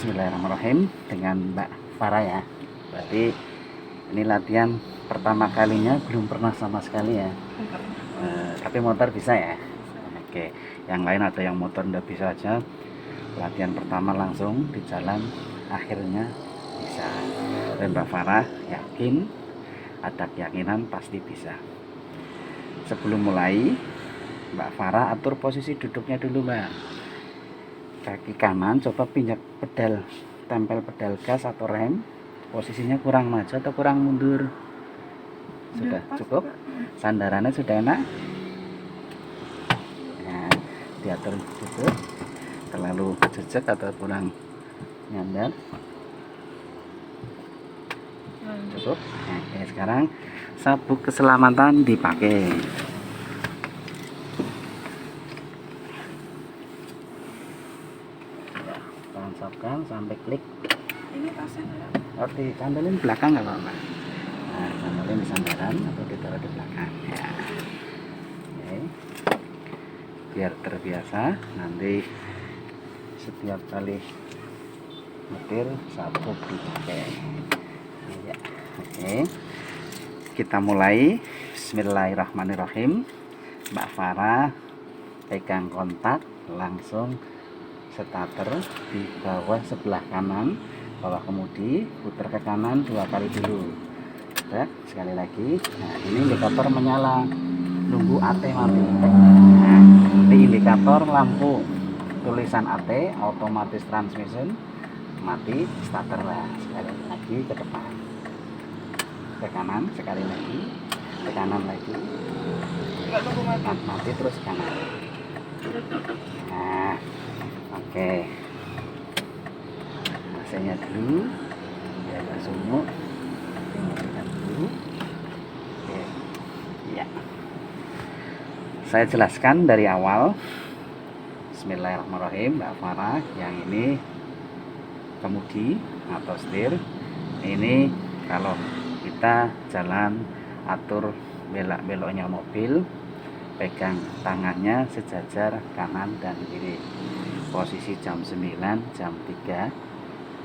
Bismillahirrahmanirrahim dengan Mbak Farah ya. Berarti ini latihan pertama kalinya, belum pernah sama sekali ya. Tapi motor bisa ya. Oke, yang lain ada yang motor ndak bisa aja. Latihan pertama langsung di jalan, akhirnya bisa. Dan Mbak Farah yakin, ada keyakinan pasti bisa. Sebelum mulai, Mbak Farah atur posisi duduknya dulu, Mbak. Kaki kanan coba pinjak pedal, tempel pedal gas atau rem. Posisinya kurang maju atau kurang mundur? Sudah cukup? Sandarannya sudah enak? Nah, diatur duduk, terlalu jejak atau kurang nyandar? Cukup? Nah, oke, sekarang sabuk keselamatan dipakai. Tancapkan sampai klik. Ini tasnya Oh, dicandelin belakang nggak apa-apa. Nah, candelin di sandaran atau ditaruh di belakang ya. Oke. Biar terbiasa, nanti setiap kali nyetir sabuk dipakai ya. Oke, kita mulai. Bismillahirrahmanirrahim. Mbak Farah pegang kontak, langsung starter di bawah sebelah kanan, bawah kemudi, putar ke kanan 2 kali dulu. Udah, sekali lagi. Nah, ini indikator menyala, nunggu AT mati. Nah, ini indikator lampu tulisan AT, automatis transmission mati, starter lah. Sekali lagi ke depan, ke kanan, sekali lagi ke kanan lagi. nggak tunggu mati. Mati terus kanan. Nah, oke, AC-nya dulu biar nggak sumuk, dimatikan dulu. Oke, ya, saya jelaskan dari awal. Bismillahirrahmanirrahim. Mbak Farah, yang ini kemudi atau setir. Ini kalau kita jalan, atur belok-beloknya mobil, pegang tangannya sejajar kanan dan kiri. Posisi jam 9, jam 3.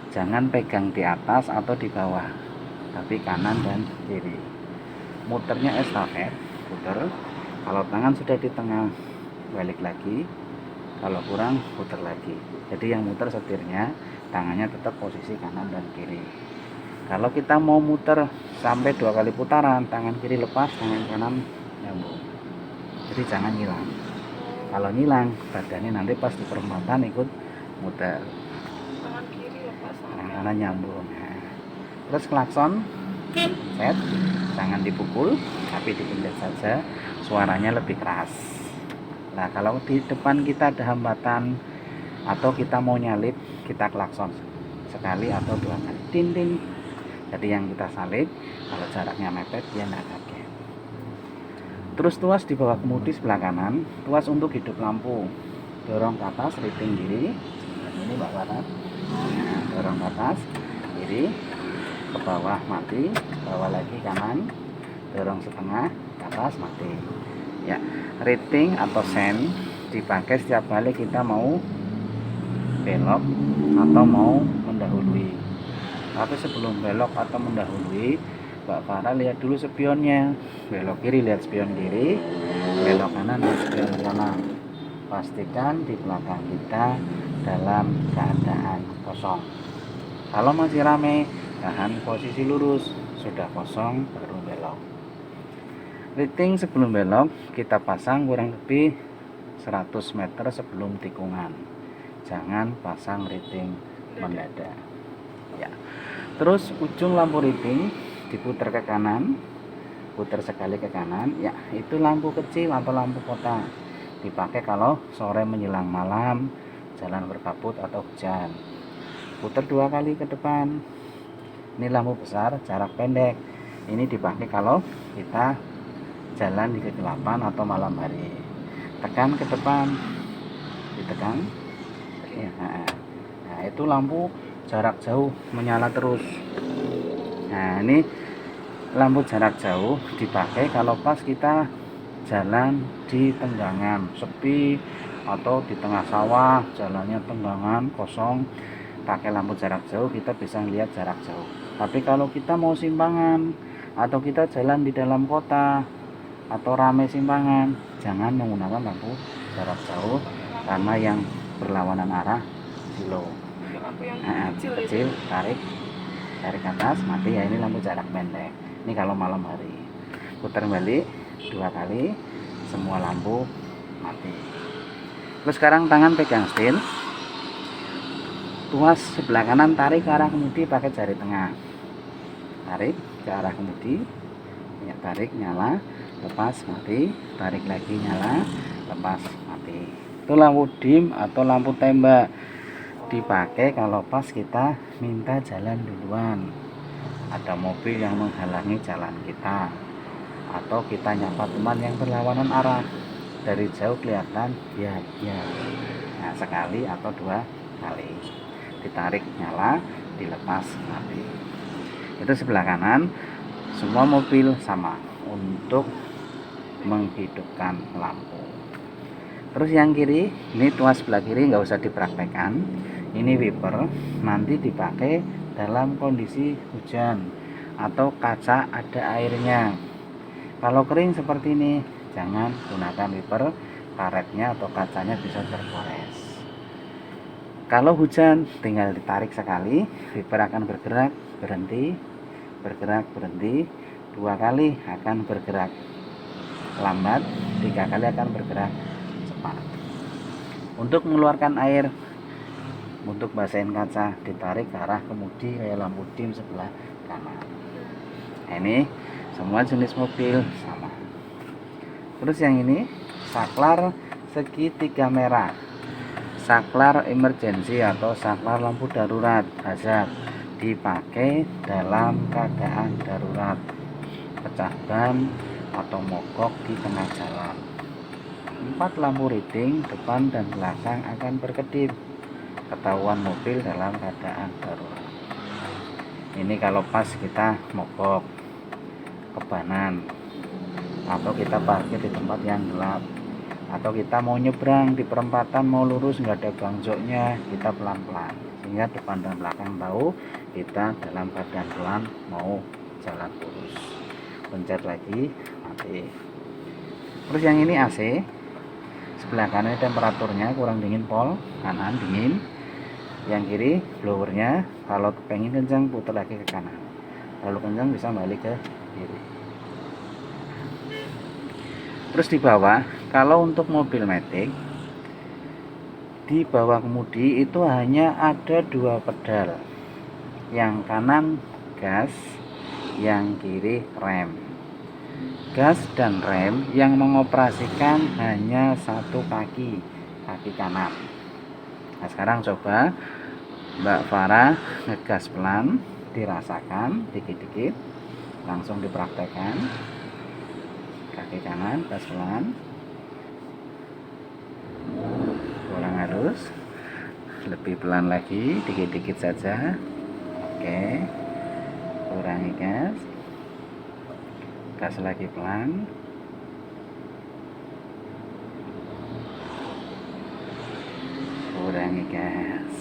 Jangan pegang di atas atau di bawah, tapi kanan dan kiri. Muternya estafet, puter. Kalau tangan sudah di tengah, balik lagi. Kalau kurang, puter lagi. Jadi yang muter setirnya, tangannya tetap posisi kanan dan kiri. Kalau kita mau muter sampai 2 kali putaran, tangan kiri lepas, tangan kanan nyambung. Jadi jangan ngilang. Kalau ngilang, badannya nanti pas di perempatan ikut muter. Tangan kiri lepas, Tangan kanan nyambung. Nah, terus klakson, set, jangan dipukul, tapi dipencet saja, suaranya lebih keras. Nah, kalau di depan kita ada hambatan atau kita mau nyalip, kita klakson sekali atau 2 kali, tin tin. Jadi yang kita salip, kalau jaraknya mepet dia nggak kaget. Terus tuas di bawah kemudi sebelah kanan, tuas untuk hidup lampu, dorong ke atas, riting kiri. Ini Mbak Farah. Nah, dorong ke atas, kiri, ke bawah mati, bawah lagi kanan, dorong setengah, ke atas mati. Ya, rating atau sen dipakai setiap kali kita mau belok atau mau mendahului. Tapi sebelum belok atau mendahului, Mbak Farah lihat dulu spionnya. Belok kiri lihat spion kiri, belok kanan lihat spion kanan. Pastikan di belakang kita dalam keadaan kosong. Kalau masih ramai, tahan posisi lurus. Sudah kosong baru belok. Rating sebelum belok kita pasang kurang lebih 100 meter sebelum tikungan. Jangan pasang rating mendadak ya. Terus ujung lampu rating diputar ke kanan, putar sekali ke kanan ya. Itu lampu kecil atau lampu kota, dipakai kalau sore menjelang malam, jalan berkabut atau hujan. Putar 2 kali ke depan. Ini lampu besar jarak pendek, ini dipakai kalau kita jalan di kegelapan atau malam hari. Tekan ke depan, ditekan ya. Nah, itu lampu jarak jauh menyala terus. Nah, ini lampu jarak jauh dipakai kalau pas kita jalan di tenggangan sepi atau di tengah sawah, jalannya tenggangan kosong. pakai lampu jarak jauh kita bisa lihat jarak jauh. Tapi kalau kita mau simpangan atau kita jalan di dalam kota atau rame simpangan, jangan menggunakan lampu jarak jauh karena yang berlawanan arah slow. Lampu yang kecil Kecil, itu. tarik ke atas, mati ya. Ini lampu jarak pendek. Ini kalau malam hari. Putar balik 2 kali, semua lampu mati. Terus sekarang tangan pegang setir, tuas sebelah kanan tarik ke arah kemudi pakai jari tengah, tarik ke arah kemudi ya, tarik nyala, lepas mati, tarik lagi nyala, lepas mati. Itu lampu dim atau lampu tembak, dipakai kalau pas kita minta jalan duluan, ada mobil yang menghalangi jalan kita, atau kita nyapa teman yang berlawanan arah, dari jauh kelihatan ya. Nah, sekali atau 2 kali ditarik nyala, dilepas mati. Itu sebelah kanan. Semua mobil sama untuk menghidupkan lampu. Terus yang kiri, ini tuas sebelah kiri nggak usah dipraktekkan. Ini wiper, nanti dipakai dalam kondisi hujan atau kaca ada airnya. Kalau kering seperti ini, jangan gunakan wiper, karetnya atau kacanya bisa tergores. Kalau hujan, tinggal ditarik sekali, wiper akan bergerak, berhenti, bergerak, berhenti. 2 kali akan bergerak lambat, 3 kali akan bergerak cepat. Untuk mengeluarkan air, untuk basahin kaca, ditarik ke arah kemudi kayak lampu dim sebelah kanan. Nah, ini semua jenis mobil sama. Terus yang ini saklar segitiga merah, saklar emergensi atau saklar lampu darurat hazard, dipakai dalam keadaan darurat, pecah ban atau mogok di tengah jalan. 4 lampu reading depan dan belakang akan berkedip, ketahuan mobil dalam keadaan darurat. Ini kalau pas kita mogok, kebanan, atau kita parkir di tempat yang gelap, atau kita mau nyebrang di perempatan mau lurus nggak ada bangjoknya, kita pelan-pelan sehingga depan dan belakang tahu kita dalam keadaan pelan mau jalan lurus. Pencet lagi, mati. Terus yang ini AC, sebelah kanan temperaturnya kurang dingin, pol kanan dingin, yang kiri blowernya. Kalau pengen kencang putar lagi ke kanan, kalau kencang bisa balik ke kiri. Terus di bawah, kalau untuk mobil matic, di bawah kemudi itu hanya ada 2 pedal, yang kanan gas, yang kiri rem. Gas dan rem yang mengoperasikan hanya 1 kaki kanan. Nah, sekarang coba Mbak Farah ngegas pelan, dirasakan dikit-dikit, langsung dipraktekkan. Kaki kanan gas pelan, kurang halus, lebih pelan lagi, dikit-dikit saja. Oke, kurangi gas, gas lagi pelan, kurangi gas.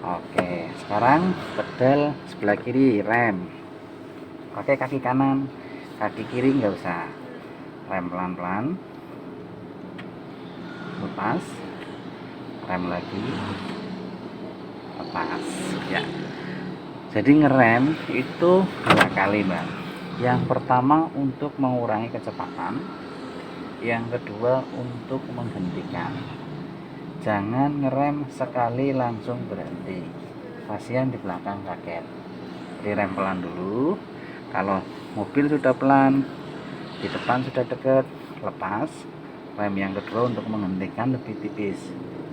Oke, sekarang pedal sebelah kiri rem, pakai kaki kanan, kaki kiri nggak usah, rem pelan-pelan, lepas, rem lagi, lepas ya. Jadi ngerem itu 2 kali, Mbak. Yang pertama untuk mengurangi kecepatan, yang kedua untuk menghentikan. Jangan ngerem sekali langsung berhenti, kasihan di belakang kaget. Jadi rem pelan dulu, kalau mobil sudah pelan, di depan sudah dekat, lepas. Rem yang kedua untuk menghentikan lebih tipis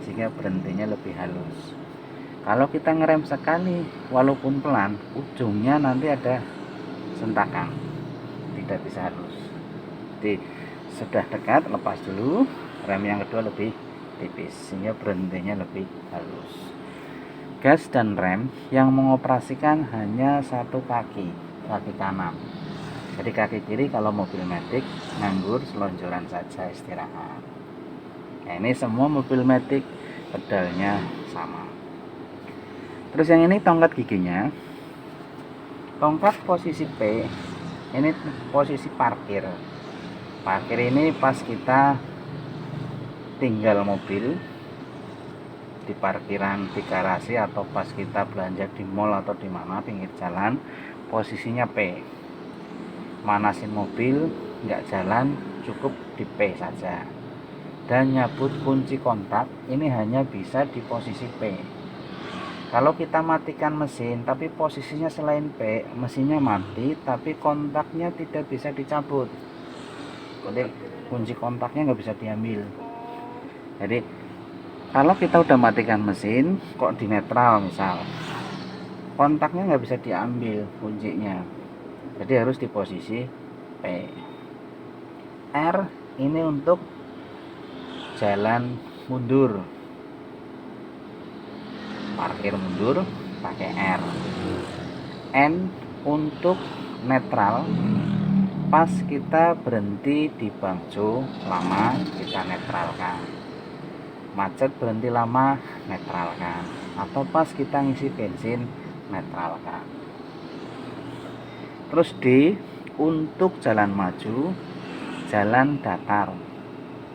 sehingga berhentinya lebih halus. Kalau kita ngerem sekali walaupun pelan, ujungnya nanti ada sentakan, tidak bisa halus. Jadi sudah dekat, lepas dulu, rem yang kedua lebih tipis sehingga berhentinya lebih halus. Gas dan rem yang mengoperasikan hanya 1 kaki kanan. Jadi kaki kiri kalau mobil matic nganggur, selonjoran saja, istirahat. Nah, ini semua mobil matic pedalnya sama. Terus yang ini tongkat giginya. Tongkat posisi P, ini posisi parkir. Parkir ini pas kita tinggal mobil di parkiran di garasi, atau pas kita belanja di mall atau di mana pinggir jalan, posisinya P. Manasin mobil nggak jalan, cukup di P saja. Dan nyabut kunci kontak ini hanya bisa di posisi P. Kalau kita matikan mesin tapi posisinya selain P, mesinnya mati tapi kontaknya tidak bisa dicabut, jadi kunci kontaknya nggak bisa diambil. Jadi kalau kita udah matikan mesin kok di netral misal, kontaknya nggak bisa diambil kuncinya, jadi harus di posisi P. R ini untuk jalan mundur, parkir mundur pakai R. N untuk netral, pas kita berhenti di bangjo lama kita netralkan, macet berhenti lama netralkan, atau pas kita ngisi bensin netralkan. Terus D untuk jalan maju, jalan datar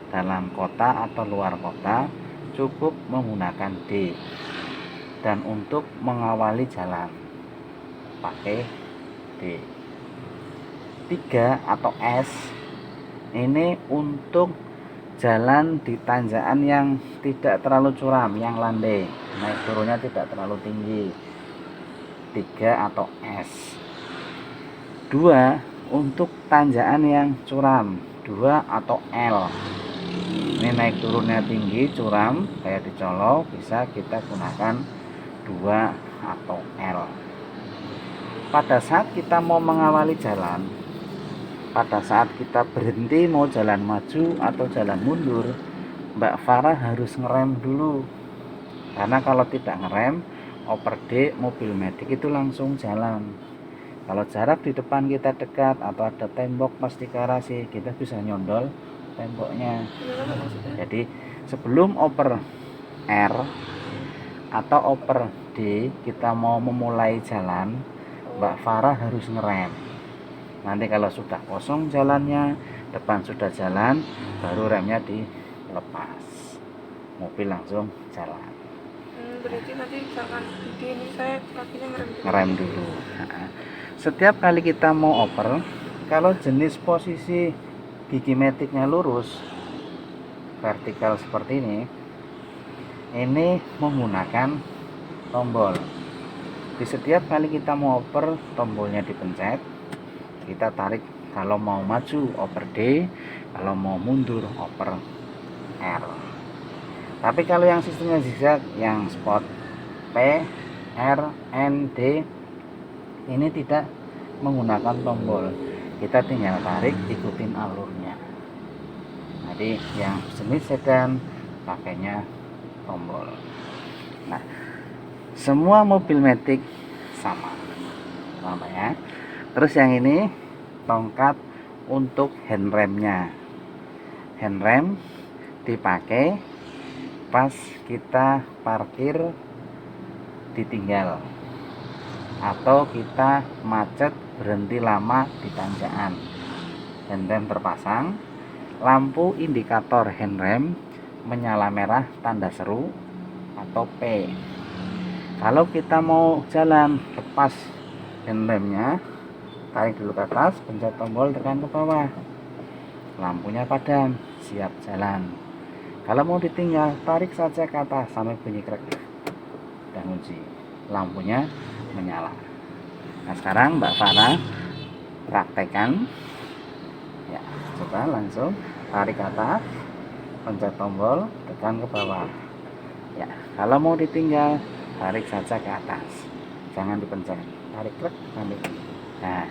dalam kota atau luar kota cukup menggunakan D. Dan untuk mengawali jalan pakai D. 3 atau S ini untuk jalan di tanjakan yang tidak terlalu curam, yang landai, naik turunnya tidak terlalu tinggi. 3 atau S. 2 untuk tanjakan yang curam, 2 atau L. Ini naik turunnya tinggi, curam, kayak di Colo, bisa kita gunakan 2 atau L. Pada saat kita mau mengawali jalan, pada saat kita berhenti mau jalan maju atau jalan mundur, Mbak Farah harus ngerem dulu. Karena kalau tidak ngerem, oper D mobil medik itu langsung jalan. Kalau jarak di depan kita dekat atau ada tembok pas di garasi, kita bisa nyondol temboknya. Jadi sebelum oper R atau oper D kita mau memulai jalan, Mbak Farah harus ngerem. Nanti kalau sudah kosong jalannya, depan sudah jalan, baru remnya dilepas, mobil langsung jalan. Berarti nanti jangan di ini saya kakinya Ngerem dulu. Nah, setiap kali kita mau oper, kalau jenis posisi gigi metiknya lurus vertikal seperti ini menggunakan tombol. Di setiap kali kita mau oper, tombolnya dipencet, kita tarik. Kalau mau maju oper D, kalau mau mundur oper R. Tapi kalau yang sistemnya zigzag, yang spot P, R, N, D ini tidak menggunakan tombol, kita tinggal tarik, ikutin alurnya. Jadi yang jenis sedan pakainya tombol. Nah, semua mobil metik sama ya. Terus yang ini tongkat untuk handremnya. Handrem dipakai pas kita parkir ditinggal atau kita macet berhenti lama di tanjakan. Handrem terpasang, lampu indikator handrem menyala merah tanda seru atau P. Kalau kita mau jalan, lepas handremnya, tarik dulu ke atas, pencet tombol, tekan ke bawah, lampunya padam, siap jalan. Kalau mau ditinggal, tarik saja ke atas sampai bunyi krek dan kunci, lampunya menyala. Nah sekarang Mbak Farah praktekkan ya, coba langsung tarik ke atas, pencet tombol, tekan ke bawah ya. Kalau mau ditinggal, tarik saja ke atas, jangan dipencet, tarik krek sampai nah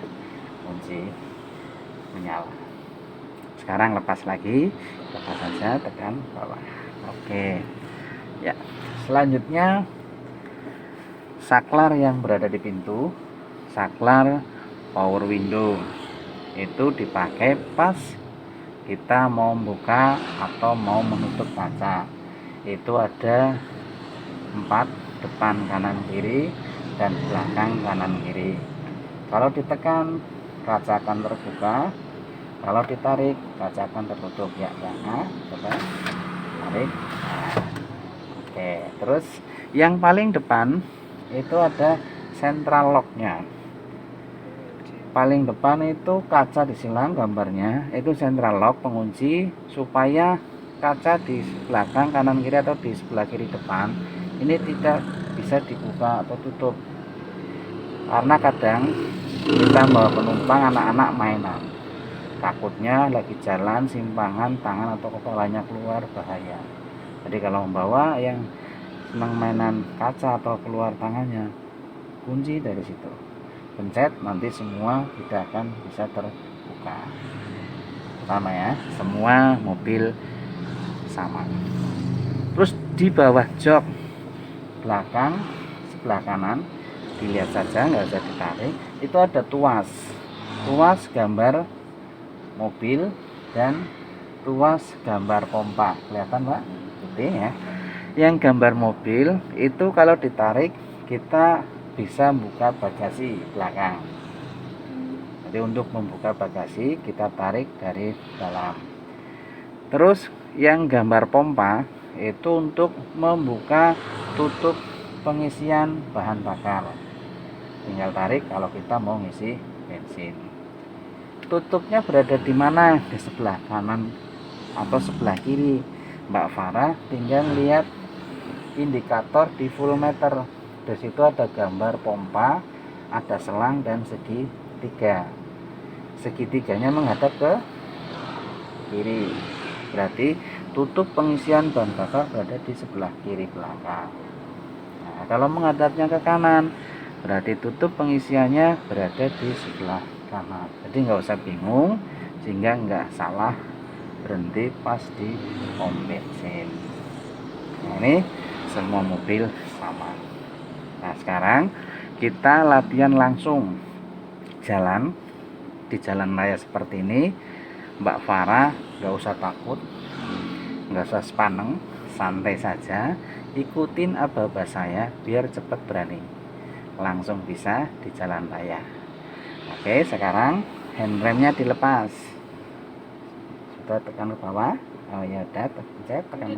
kunci menyala. Sekarang lepas lagi, lepas saja, tekan bawah. Oke ya. Selanjutnya saklar yang berada di pintu, saklar power window itu dipakai pas kita mau membuka atau mau menutup kaca. Itu ada 4 depan kanan kiri dan belakang kanan kiri. Kalau ditekan kaca akan terbuka, kalau ditarik kaca akan tertutup. Ya, coba tarik. Nah, oke, terus yang paling depan itu ada central locknya. Paling depan itu kaca disilang, gambarnya itu central lock, pengunci, supaya kaca di belakang kanan kiri atau di sebelah kiri depan ini tidak bisa dibuka atau tutup, karena kadang kita bawa penumpang anak-anak mainan, takutnya lagi jalan simpangan tangan atau kepalanya keluar, bahaya. Jadi kalau membawa yang senang mainan kaca atau keluar tangannya, kunci dari situ, pencet, nanti semua tidak akan bisa terbuka. Sama ya, semua mobil sama. Terus di bawah jok belakang sebelah kanan, dilihat saja, nggak usah ditarik, itu ada tuas gambar mobil dan tuas gambar pompa. Kelihatan Pak? Putih ya. Yang gambar mobil itu kalau ditarik kita bisa buka bagasi belakang. Jadi untuk membuka bagasi kita tarik dari dalam. Terus yang gambar pompa itu untuk membuka tutup pengisian bahan bakar. Tinggal tarik kalau kita mau ngisi bensin. Tutupnya berada di mana? Di sebelah kanan atau sebelah kiri. Mbak Farah tinggal lihat indikator di full meter. Di situ ada gambar pompa, ada selang dan segitiga. Segitiganya menghadap ke kiri. Berarti tutup pengisian bahan bakar berada di sebelah kiri belakang. Nah, kalau menghadapnya ke kanan, berarti tutup pengisiannya berada di sebelah kanan. Jadi nggak usah bingung, sehingga nggak salah berhenti pas di pom bensin. Nah, ini semua mobil sama. Nah, sekarang kita latihan langsung jalan di jalan raya seperti ini. Mbak Farah nggak usah takut, nggak usah sepaneng, santai saja, ikutin aba-aba saya biar cepat berani, langsung bisa di jalan raya. Oke, sekarang handremnya dilepas. Sudah tekan ke bawah. Oh ya, udah, pencet, tekan,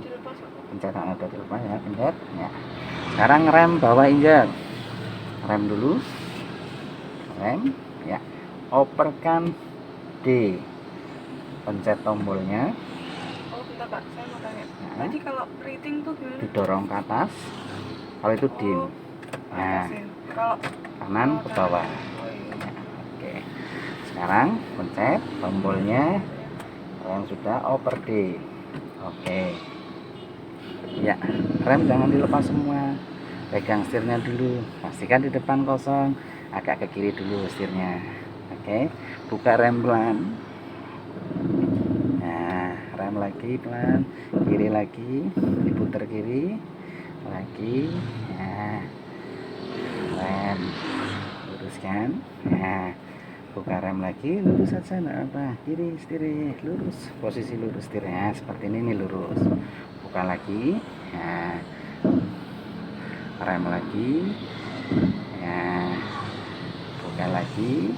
pencet, udah dilepas ya, pencet ya. Sekarang rem bawah injek, rem dulu, rem ya, operkan D, pencet tombolnya. Oh bentar Pak, saya mau tanya. Jadi kalau rating tuh gimana? Didorong ke atas, kalau itu dim. Nah, kalau kanan ke bawah. Ya, oke. Sekarang pencet tombolnya, rem sudah oper D. Oke. Ya, rem jangan dilepas semua. Pegang setirnya dulu. Pastikan di depan kosong. Agak ke kiri dulu setirnya. Oke. Buka rem pelan. Nah, rem lagi pelan. Kiri lagi. Diputar kiri. Lagi. Nah, rem. Luruskan. Nah, buka rem lagi. Lurus saja, enggak apa. Kiri setir lurus. Posisi lurus setirnya seperti ini nih, lurus. Buka lagi. Nah, rem lagi. Nah, buka lagi.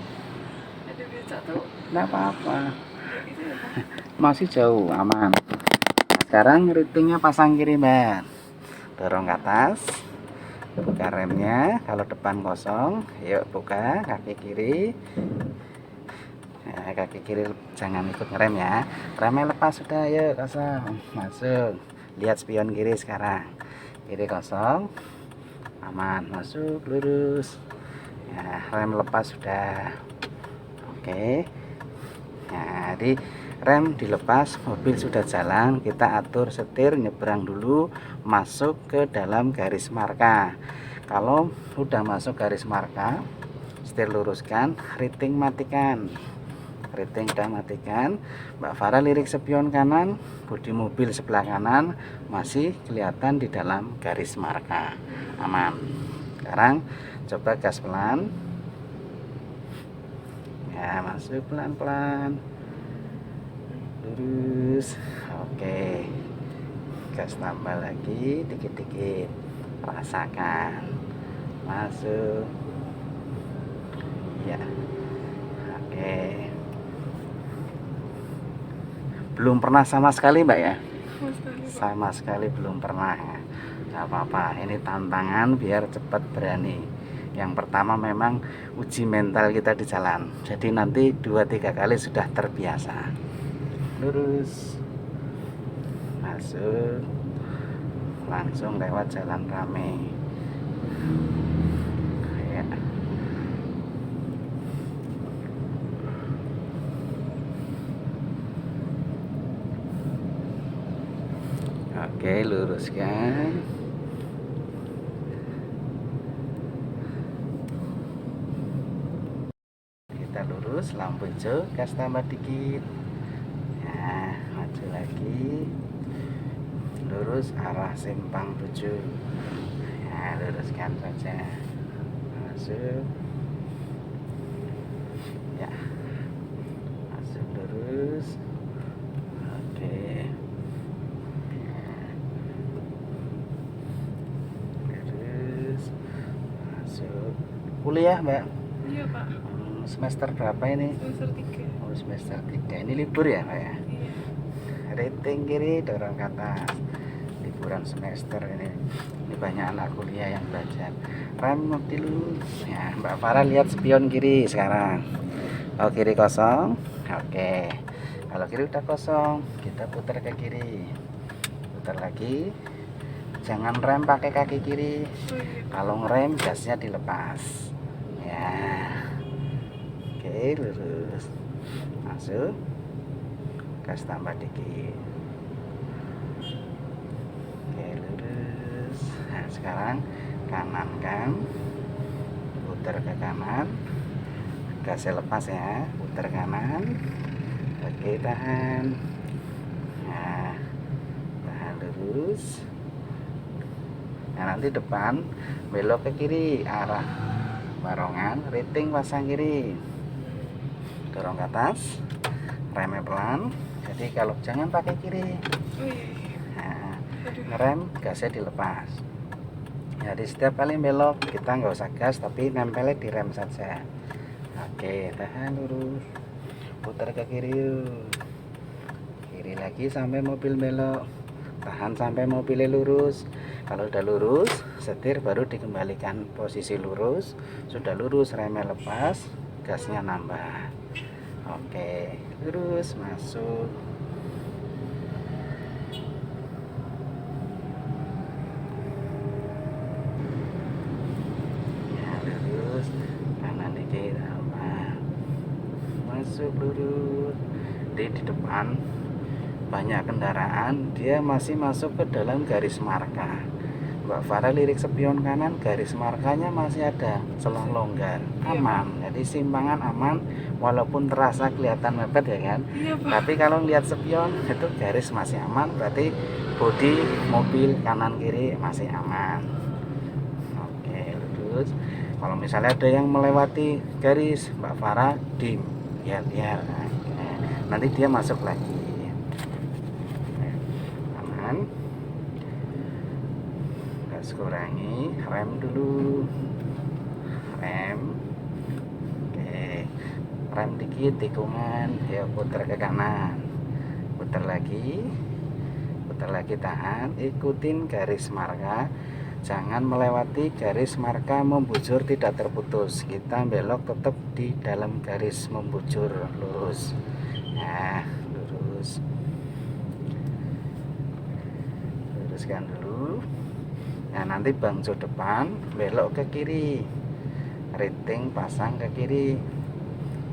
ada beca tuh Nggak apa-apa, gitu ya Pak? masih jauh, aman. Sekarang ratingnya pasang kiri Mbak, dorong ke atas, buka remnya. Kalau depan kosong, yuk buka kaki kiri. Nah, kaki kiri jangan ikut ngerem ya, remnya lepas sudah, yuk kosong, masuk. Lihat spion kiri sekarang, kiri kosong, aman, masuk, lurus. Nah, rem lepas sudah. Oke. Nah, di rem dilepas, mobil sudah jalan, kita atur setir nyebrang dulu, masuk ke dalam garis marka. Kalau sudah masuk garis marka, setir luruskan, rating matikan. Rating udah matikan. Mbak Farah lirik spion kanan, bodi mobil sebelah kanan masih kelihatan di dalam garis marka, aman. Sekarang coba gas pelan ya, masuk pelan-pelan, lurus. Oke, gas tambah lagi dikit-dikit. rasakan, masuk ya. Oke, belum pernah sama sekali Mbak ya? Sama sekali, Pak. Sama sekali belum pernah ya. Gak apa-apa, ini tantangan biar cepat berani. Yang pertama memang uji mental kita di jalan, jadi nanti 2-3 kali sudah terbiasa. Lurus, masuk, langsung lewat jalan rame ya. Oke, luruskan. Kita lurus, lampu hijau, gas tambah dikit. Nah, maju lagi. Lurus arah simpang 7. Nah, luruskan saja. Masuk. Ya. Masuk lurus. Oke. Lurus. Masuk. Kuliah, Mbak? Iya, Pak. Semester berapa ini? Semester 3. Oh, semester 3. Ini libur ya, Pak ya? Iya. Rating kiri, dorong ke atas. Liburan semester ini banyak anak kuliah yang belajar. Rem dulu ya. Mbak Farah lihat spion kiri sekarang. Oh, kiri kosong. Oke, kalau kiri udah kosong, kita putar ke kiri. Putar lagi. Jangan rem pakai kaki kiri. Oh iya. Kalau ngerem gasnya dilepas ya. Oke, lurus, masuk, gas tambah dikit. Oke, lurus. Nah, sekarang kanan kan, putar ke kanan, gasnya lepas ya, putar kanan. Oke, tahan. Nah, tahan, lurus. Nah, nanti depan belok ke kiri arah barongan, rating pasang kiri, dorong ke atas, remnya pelan. Jadi kalau jangan pakai kiri. Oh iya. Nah, Aduh. ngerem gasnya dilepas. Jadi setiap kali belok kita nggak usah gas, tapi nempelnya di rem saja. Oke, tahan, lurus, putar ke kiri yuk. Kiri lagi sampai mobil belok, tahan sampai mobilnya lurus. Kalau udah lurus, setir baru dikembalikan posisi lurus. Sudah lurus, remnya lepas, gasnya nambah. Oke, lurus, masuk. Ya, lurus, kanan dikit, masuk, lurus. Di depan banyak kendaraan, dia masih masuk ke dalam garis marka. Mbak Farah lirik spion kanan, garis markanya masih ada celah longgar, aman. Jadi simpangan aman, walaupun terasa kelihatan mepet ya kan. Iya, Pak. Tapi kalau lihat spion itu garis masih aman, berarti bodi mobil kanan kiri masih aman. Oke, lurus. Kalau misalnya ada yang melewati garis, Mbak Farah dim, lihat. Nanti dia masuk lagi. Aman. Gas kurangi, rem dulu. Rem. Oke. Rem dikit, tikungan. Ya, putar ke kanan. Putar lagi, tahan. Ikutin garis marka. Jangan melewati garis marka membujur, tidak terputus. Kita belok tetap di dalam garis membujur, lurus. Nah, lurus. Luruskan dulu. Nah, nanti bangjo depan belok ke kiri, rating pasang ke kiri,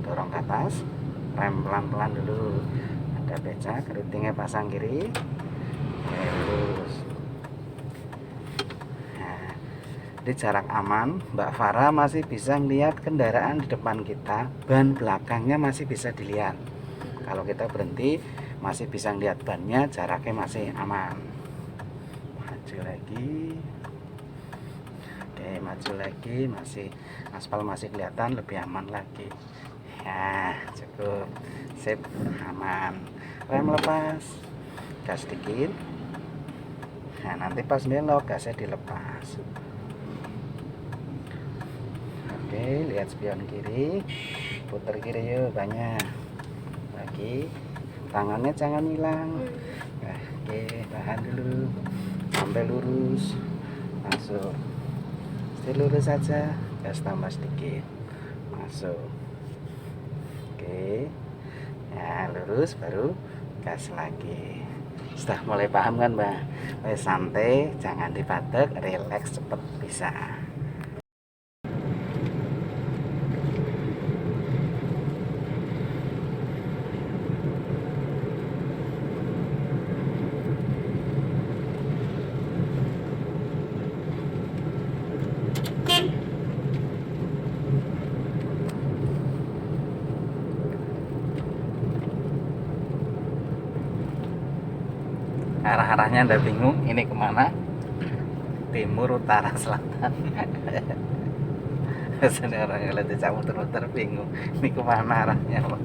dorong ke atas, rem pelan-pelan dulu. Ada becak, ratingnya pasang kiri. Lurus. Nah, di jarak aman, Mbak Farah masih bisa melihat kendaraan di depan kita, ban belakangnya masih bisa dilihat. Kalau kita berhenti masih bisa lihat bannya, jaraknya masih aman. Maju lagi. Oke, maju lagi, masih aspal masih kelihatan, lebih aman lagi. Ya, cukup. Sip, aman. Rem lepas, gas dikit. Nah, nanti pas belok gasnya dilepas. Oke, lihat spion kiri, putar kiri yuk, banyak lagi, tangannya jangan hilang. Nah, oke, tahan dulu sampai lurus, masuk, lurus saja, gas tambah sedikit, masuk. Oke, ya lurus baru gas lagi. Sudah mulai paham kan Mbak? Santai, jangan dipatek, relax, cepet bisa. Arah-arahnya Anda bingung, ini kemana? Timur, utara, selatan. Biasanya orang yang lihat muter-muter bingung, ini kemana arahnya Pak?